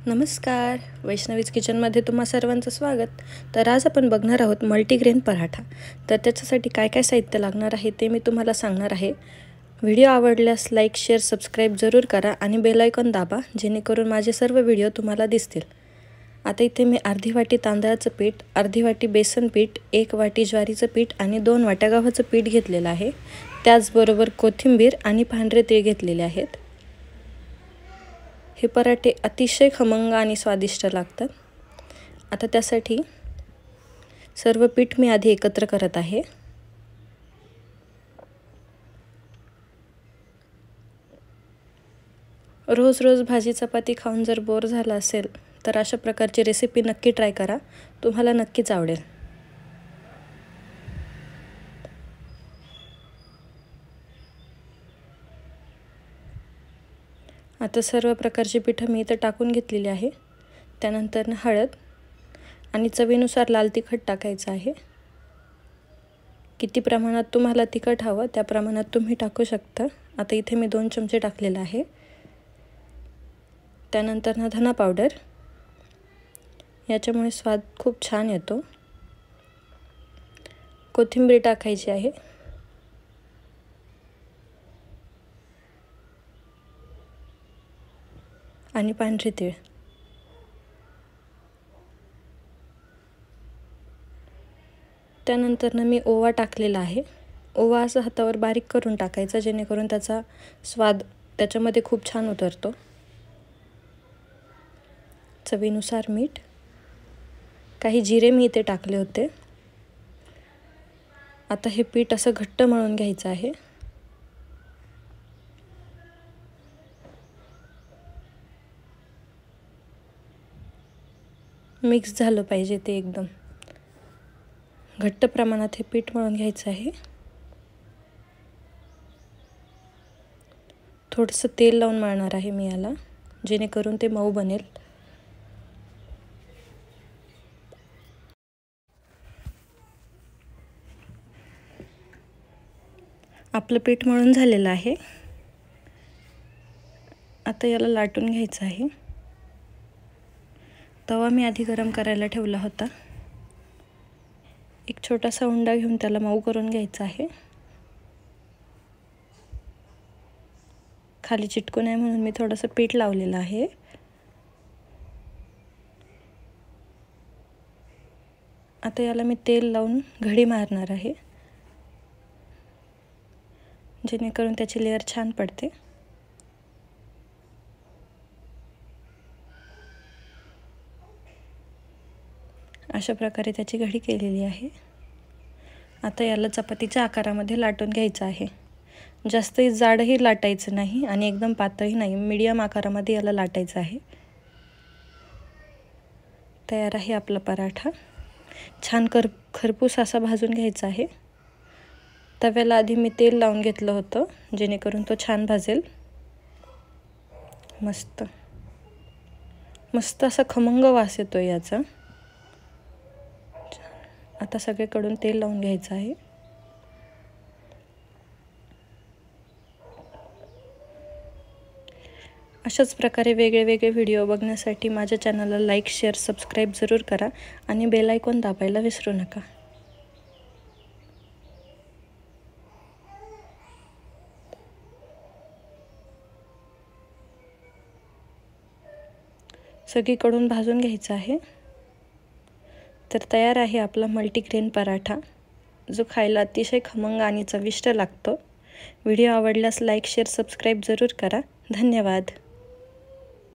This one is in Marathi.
नमस्कार, वैष्णवीज किचनमध्ये तुम्हा सर्वांचं स्वागत. तर आज आपण बघणार आहोत मल्टीग्रेन पराठा. तर त्याच्यासाठी काय काय साहित्य लागणार आहे ते मी तुम्हाला सांगणार आहे. व्हिडिओ आवडल्यास लाईक, शेअर, सबस्क्राईब जरूर करा आणि बेल आयकॉन दाबा, जेणेकरून माझे सर्व व्हिडिओ तुम्हाला दिसतील. आता इथे मी अर्धी वाटी तांदळाचं पीठ, अर्धी वाटी बेसन पीठ, 1 वाटी ज्वारीचं पीठ आणि 2 वाट्या गव्हाचं पीठ घेतलेलं आहे. त्याचबरोबर कोथिंबीर आणि पांढरे तीळ घेतलेले आहेत. हे पराठे अतिशय खमंग आणि स्वादिष्ट लागतात. आता त्यासाठी सर्व पीठ मी आधी एकत्र करत आहे. रोज रोज भाजी चपाती खाऊन जर बोर झाला असेल तर अशा प्रकारची रेसिपी नक्की ट्राय करा, तुम्हाला नक्कीच आवडेल. आता सर्व प्रकारची पिठं मी इथं टाकून घेतलेली आहे. त्यानंतर हळद आणि चवीनुसार लाल तिखट टाकायचं आहे. किती प्रमाणात तुम्हाला तिखट हवं त्या प्रमाणात तुम्ही टाकू शकता. आता इथे मी 2 चमचे टाकलेला आहे. त्यानंतर धना पावडर, याच्यामुळे स्वाद खूप छान येतो. कोथिंबीर टाकायची आहे. आणि पांढरे तीळ. त्यानंतर मी ओवा टाकलेला आहे. ओवा असा हातावर बारीक करून टाकायचा, जेणेकरून त्याचा स्वाद त्याच्यामध्ये खूप छान उतरतो. चवीनुसार मीठ, काही जिरे मी इथे टाकले होते. आता हे पीठ असं घट्ट मळून घ्यायचं आहे. मिक्स झालं पाहिजे ते एकदम घट्ट प्रमाणात हे पीठ मळून घ्यायचं आहे. थोडंसं तेल लावून मळणार आहे मी याला, जेणेकरून ते मऊ बनेल. आपलं पीठ मळून झालेलं आहे. आता याला लाटून घ्यायचं आहे. तवा मी आधी गरम करायला ठेवला होता. एक छोटासा उंडा घेऊन त्याला मऊ करून घ्यायचा आहे. खाली चिटकू नये म्हणून मी थोडंसं पीठ लावलेलं आहे. आता याला मी तेल लावून घडी मारणार आहे, जेणेकरून त्याची लेयर छान पडते. अशा प्रकारे त्याची घडी केलेली आहे. आता याला चपातीच्या आकारामध्ये लाटून घ्यायचं आहे. जास्तही जाडही लाटायचं नाही आणि एकदम पातळही नाही, मीडियम आकारामध्ये याला लाटायचं आहे. तयार आहे आपला पराठा. छान खरपूस असा भाजून घ्यायचा आहे. तव्याला आधी मी तेल लावून घेतलं होतं, जेणेकरून तो छान भाजेल. मस्त मस्त असा खमंग वास येतो याचा. आता सगळीकडून तेल लावून घ्यायचं आहे. अशाच प्रकारे वेगळे व्हिडिओ बघण्यासाठी माझ्या चॅनलला लाईक, शेअर, सबस्क्राईब जरूर करा आणि बेल आयकॉन दाबायला विसरू नका. सगळीकडून भाजून घ्यायचं आहे. तर तयार आहे आपला मल्टीग्रेन पराठा, जो खायला अतिशय खमंग आणि चविष्ट लागतो. व्हिडिओ आवडल्यास लाईक, शेअर, सबस्क्राईब जरूर करा. धन्यवाद.